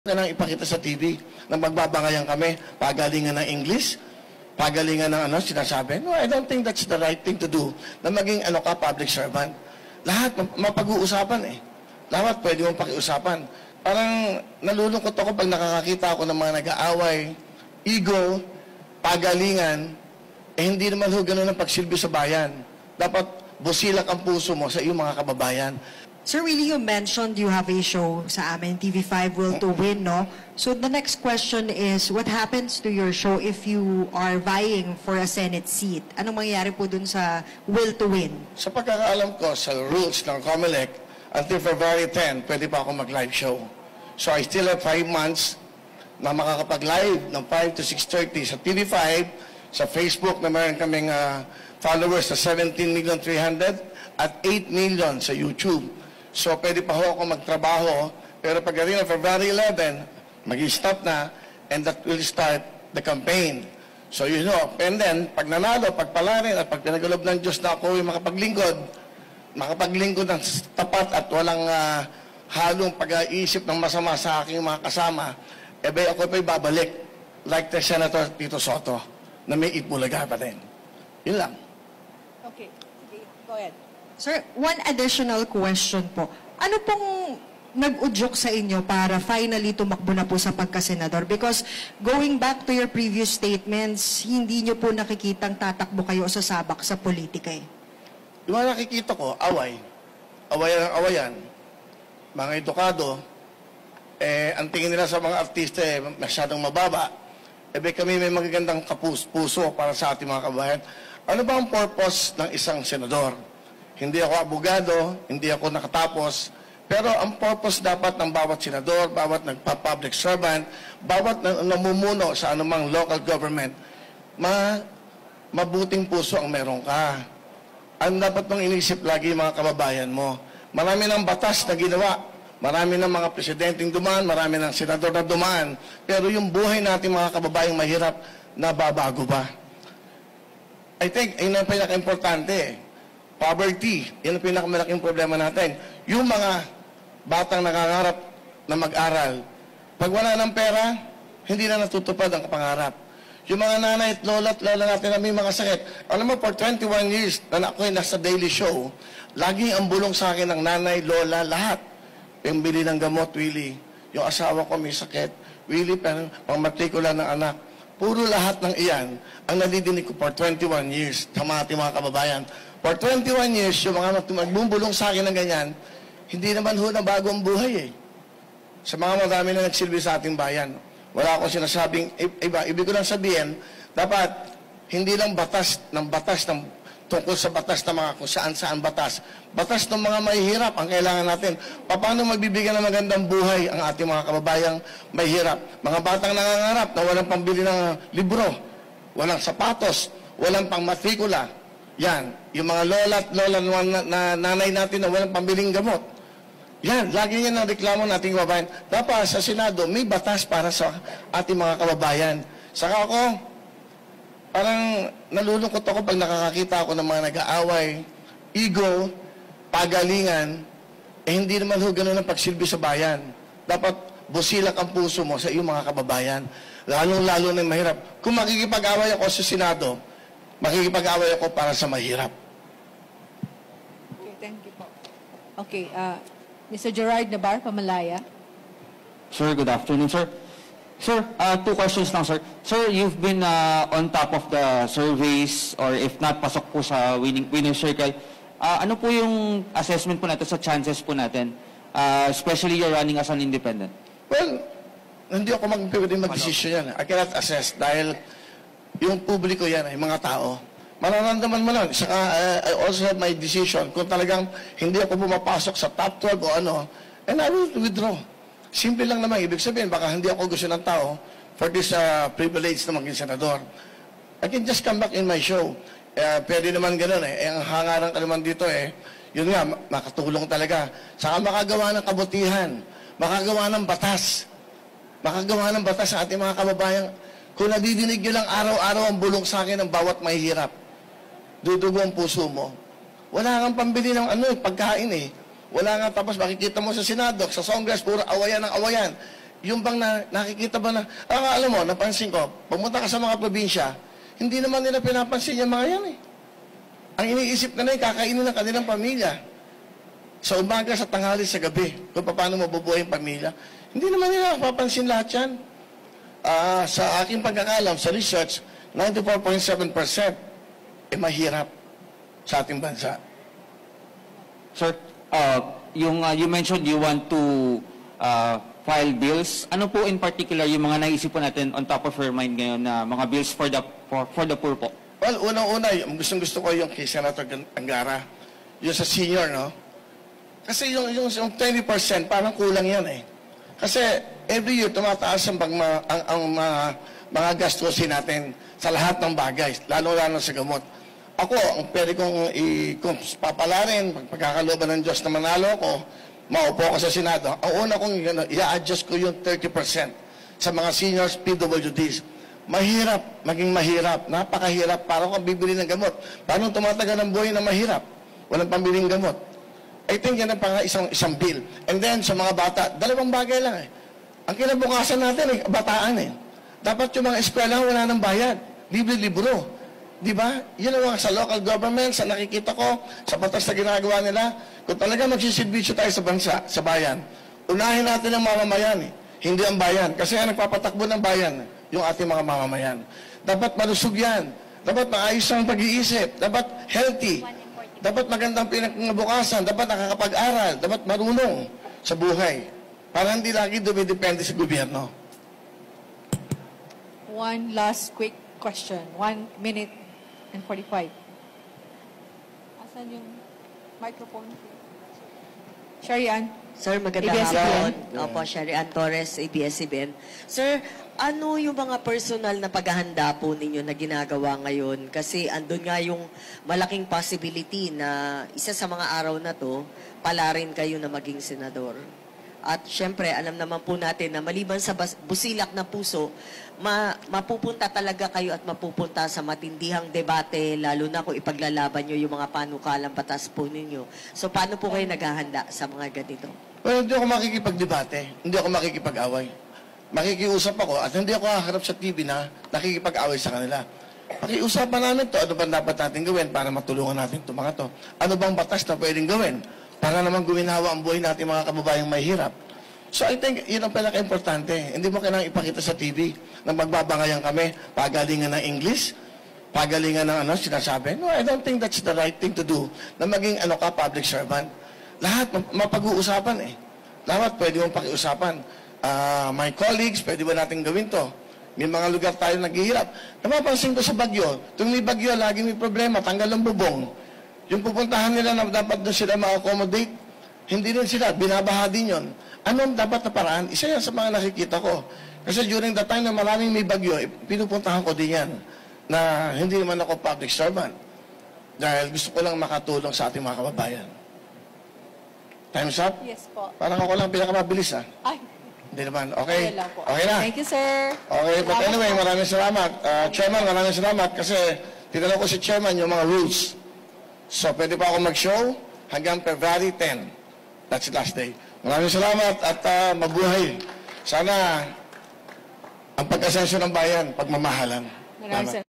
na lang ipakita sa TV na magbabangayan kami, pagalingan ng English, pagalingan ng sinasabi. No, I don't think that's the right thing to do na maging public servant. Lahat mapag-uusapan eh. Lahat pwede mong pakiusapan. Parang nalulungkot ako pag nakakakita ako ng mga nag-aaway, ego, pagalingan, hindi naman ganun ang pagsilbi sa bayan. Dapat busilak ang puso mo sa iyong mga kababayan. Sir Willie, you mentioned you have a show sa amin, TV5 Will to Win, no? So the next question is, what happens to your show if you are vying for a Senate seat? Anong mangyayari po dun sa Will to Win? Sa pagkakaalam ko, sa rules ng COMELEC, until February 10, pwede pa ako mag-live show. So I still have 5 months na makakapag-live ng 5 to 6:30 sa TV5, sa Facebook na meron kaming followers sa 17,300,000 at 8 million sa YouTube. So, pwede pa ho ako magtrabaho, pero pagdating ng February 11, mag-stop na, and that will start the campaign. So, you know, and then, pag nanalo, pagpalarin, at pag pinagalob ng Diyos na ako yung makapaglingkod ng tapat at walang halong pag-iisip ng masama sa aking mga kasama, ako pa'y babalik, like the Senator Tito Soto, na may Itbulaga pa din. Yun lang. Okay. Sige, go ahead. Sir, one additional question po. Ano pong nag-udyok sa inyo para finally tumakbo na po sa pagkasenador? Because going back to your previous statements, hindi nyo po nakikitang tatakbo kayo sa sabak sa politika eh. Yung mga nakikita ko, away. Awayan ang awayan. Mga edukado, ang tingin nila sa mga artista masyadong mababa. Kami may magagandang puso para sa ating mga kabayan. Ano ba ang purpose ng isang senador? Hindi ako abogado, hindi ako nakatapos, pero ang purpose dapat ng bawat senador, bawat nagpa-public servant, bawat namumuno sa anumang local government, mabuting puso ang meron ka. Ang dapat mong inisip lagi mga kababayan mo. Marami ng batas na ginawa, marami ng mga presidenteng dumaan, marami ng senador na dumaan, pero yung buhay natin mga kababayang mahirap, nababago ba? I think, yun ang pinaka-importante. Poverty, yun ang pinakamalaking problema natin. Yung mga batang nangangarap na mag-aral, pag wala ng pera, hindi na natutupad ang pangarap. Yung mga nanay at lola natin na may mga sakit. Alam mo, for 21 years na ako'y nasa daily show, laging ang bulong sa akin ng nanay, lola, lahat. Yung bili ng gamot, Willie. Yung asawa ko may sakit, Willie, pero pang-matrikula ng anak. Puro lahat ng iyan ang nadidinig ko for 21 years sa mga kababayan. For 21 years, yung mga magbubulong sa akin ng ganyan, hindi naman na bago ang buhay eh. Sa mga madami na nagsilbi sa ating bayan, wala akong sinasabing iba. Ibig ko lang sabihin, dapat hindi lang batas tungkol sa batas ng mga kung saan-saan batas. Batas ng mga mahihirap ang kailangan natin. Paano magbibigyan ng magandang buhay ang ating mga kababayang mahihirap? Mga batang nangangarap na walang pambili ng libro, walang sapatos, walang pangmatrikula. Yan, yung mga lola at lola na nanay natin na walang pambiling gamot. Yan, lagi yan ang reklamo nating kababayan. Dapat sa Senado, may batas para sa ating mga kababayan. Saka ako, parang nalulungkot ako pag nakakakita ako ng mga nag-aaway, ego, pagalingan, hindi naman ganun ang pagsilbi sa bayan. Dapat busilak ang puso mo sa iyong mga kababayan. Lalong-lalo na mahirap. Kung makikipag-away ako sa Senado, makikipag-away ako para sa mahirap. Okay, thank you po. Okay, Mr. Gerard Nabar, Pamalaya. Sir, good afternoon, sir. Sir, 2 questions lang, sir. Sir, you've been on top of the surveys, or if not, pasok po sa winning circle. Ano po yung assessment po natin sa chances po natin, especially you're running as an independent? Well, hindi ako pwedeng mag-desisyon yan. I cannot assess dahil yung publiko yan ay mga tao. Mararamdaman mo lang. Saka, I also have my decision. Kung talagang hindi ako pumapasok sa top 12 o ano, and I will withdraw. Simple lang naman. Ibig sabihin, baka hindi ako gusto ng tao for this privilege na maging senador. I can just come back in my show. Pwede naman ganun eh. Ang hangaran ka naman dito yun nga, makatulong talaga. Saka makagawa ng kabutihan. Makagawa ng batas. Makagawa ng batas sa ating mga kababayan. Kung nadidinig nyo lang araw-araw ang bulong sa akin ng bawat mahihirap, dudugo ang puso mo. Wala kang pambili ng pagkain eh. Wala nga, tapos makikita mo sa Senado, sa Congress, puro awayan ng awayan. Yung bang nakikita ba na, alam mo, napansin ko, pumunta ka sa mga probinsya, hindi naman nila pinapansin yung mga yan eh. Ang iniisip na yung kakainin ng kanilang pamilya. Sa umaga, sa tanghali, sa gabi, kung paano mabubuhay yung pamilya. Hindi naman nila papansin lahat yan. Sa aking pagkakalam, sa research, 94.7% mahirap sa ating bansa. Sir, you mentioned you want to file bills. Ano po in particular yung mga naisip po natin on top of your mind ngayon na mga bills for the poor po? Well, unang-una, gusto ko yung kay Senator Angara, yung sa senior, no? Kasi yung 20%, parang kulang yan eh. Kasi every year, tumataas ang mga gastusin natin sa lahat ng bagay, lalo-lalo sa gamot. Ako, ang pwede kung papalarin, pagkakalooban ng Diyos na manalo ko, maupo ko sa Senado, ang una kong i-adjust ko yung 30% sa mga seniors PWDs. Mahirap, maging mahirap, napakahirap, para kung bibili ng gamot. Paano tumatagal ng buhay na mahirap? Walang pambiling gamot. I think yan ang isang bill. And then, sa mga bata, dalawang bagay lang eh. Ang kinabukasan natin, bataan eh. Dapat yung mga eskwela wala ng bayad. Libre-libro. Di ba? Yun ang mga sa local government, sa nakikita ko, sa batas na ginagawa nila. Kung talaga magsisilbisyo tayo sa bansa, sa bayan, unahin natin ang mamamayan eh. Hindi ang bayan. Kasi ang nagpapatakbo ng bayan, yung ating mga mamamayan. Dapat malusog yan. Dapat maayos ang pag-iisip. Dapat healthy. Dapat magandang pinakabukasan. Dapat nakakapag-aral. Dapat marunong sa buhay. Para hindi lagi dumidepende sa gobyerno. One last quick question. 1 minute and 45. Asan yung microphone? Sherry Ann. Sir, magandang ABS-CBN. hapon. Opo, Sherry Ann Torres, ABS-CBN. Sir, ano yung mga personal na paghahanda po ninyo na ginagawa ngayon? Kasi andun nga yung malaking possibility na isa sa mga araw na to, pala rin kayo na maging senador. At syempre, alam naman po natin na maliban sa busilak na puso, mapupunta talaga kayo at mapupunta sa matindihang debate, lalo na kung ipaglalaban nyo yung mga panukalang batas po ninyo. So, paano po kayo naghahanda sa mga ganito? Well, hindi ako makikipagdebate. Hindi ako makikipag-away. Makikiusap ako at hindi ako haharap sa TV na nakikipag-away sa kanila. Pakiusapan namin to, ano ba dapat natin gawin para matulungan natin itong mga to? Ano bang batas na pwedeng gawin para naman guminawa ang buhay natin mga kababayang may hirap? So I think yun ang pinaka-importante. Hindi mo kailangang ipakita sa TV na magbabangayan kami, pagalingan ng English, pagalingan ng sinasabi. No, I don't think that's the right thing to do na maging public servant. Lahat mapag-uusapan eh. Lahat pwede mong pakiusapan. My colleagues, pwede ba natin gawin to? May mga lugar tayo naghihirap. Napapansin ko sa Bagyo, tuwing may Bagyo, laging may problema, tanggal ang bubong. Yung pupuntahan nila na dapat doon sila ma-accommodate, hindi rin sila, binabaha din yun. Anong dapat na paraan? Isa yan sa mga nakikita ko. Kasi during the time na maraming may Bagyo, pinupuntahan ko din yan na hindi naman ako public servant. Dahil gusto ko lang makatulong sa ating mga kababayan. Time's up? Yes po. Parang ako lang pinakamabilis Ay, Hindi naman. Okay? lang po. Okay na? Thank you, sir. Okay, but anyway, maraming salamat. Chairman, maraming salamat kasi tinanong ko si Chairman yung mga rules. So, pwede pa ako mag-show hanggang February 10. That's the last day. Maraming salamat at mabuhay. Sana ang pag-asenso ng bayan, pagmamahalan. Maraming salamat.